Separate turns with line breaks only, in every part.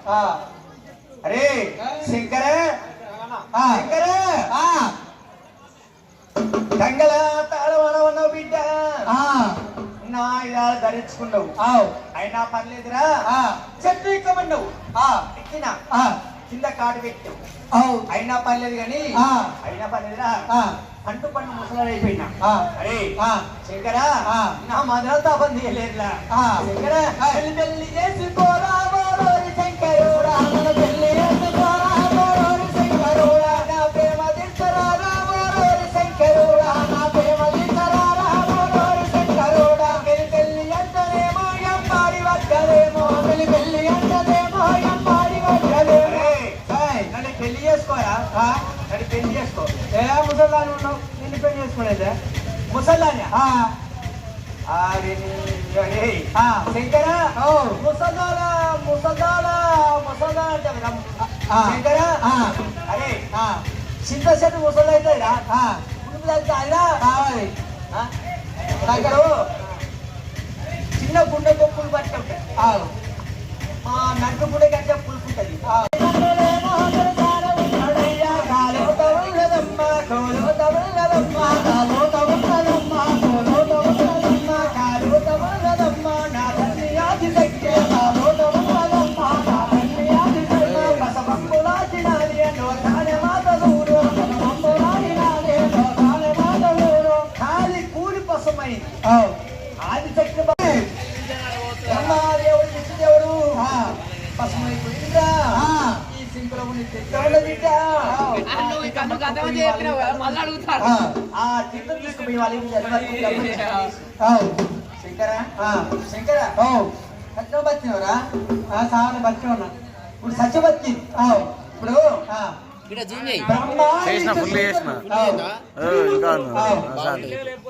అరే శంకర శంకర గంగల తాళవనవన్నావు బిడ్డ నా ఇదాలు ధరించుకున్నావు అయినా పర్లేదురా చెట్టు ఎక్కమన్నావు ఎక్కినా కింద కాటు పెట్టావు అయినా పర్లేదు కానీ అయినా పర్లేదురా అంటు పన్ను ముసలాడైపోయినా అరే శంకర నా మదన తాపం చేయలేదురా శంకర పెళ్లి పెళ్లి చేసుకోరా శంకరుడా పెళ్లి చేసుకోరా శంకరుడా నా ప్రేమ తీర్చరా శంకరుడా నా ప్రేమ తీర్చరా శంకరుడా పెళ్లి పెళ్లి అంటేమో ఎంపాడి వద్దలేమో పెళ్లి పెళ్లి అంటేమో ఎంపాడి వద్దలేమో నన్ను పెళ్లి చేసుకోరా నన్ను పెళ్లి చేసుకో ఏ ముసల్దాని ఉన్నావు నిన్ను పెళ్లి చేసుకోలేదా ముసల్దాని శంకర ముసల్దానా ముసల్దానా ముసల్దా అంటే శంకర అరే చింత చెట్టు ముసలు అవుతాయిరా కావాలి దగ్గర చిన్న గుండె గొప్పులు పట్టి ఉంటాయి మా నట్టు గుండె కంటే పులుపుంటది ఆది శక్తి బ్రహ్మదేవుడు విష్ణుదేవుడు పసుమైపోయిందా ఈ సింపులముని ఆ తీర్థం తీసుకుపోయి వాళ్ళకి శంకర శంకర సత్యం బతినవరా సార్ బతికి ఉన్నా ఇప్పుడు సత్య బతికి ఇప్పుడు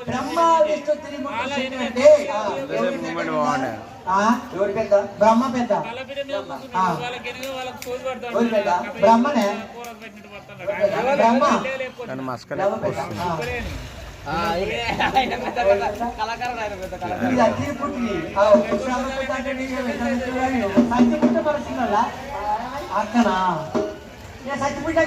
బ్రహ్మ విష్ణు తిరిగి ఎవరి పెద్ద బ్రహ్మ పెద్ద బ్రహ్మనే బ్రహ్మ అక్కనా సచ్చిపుట్ట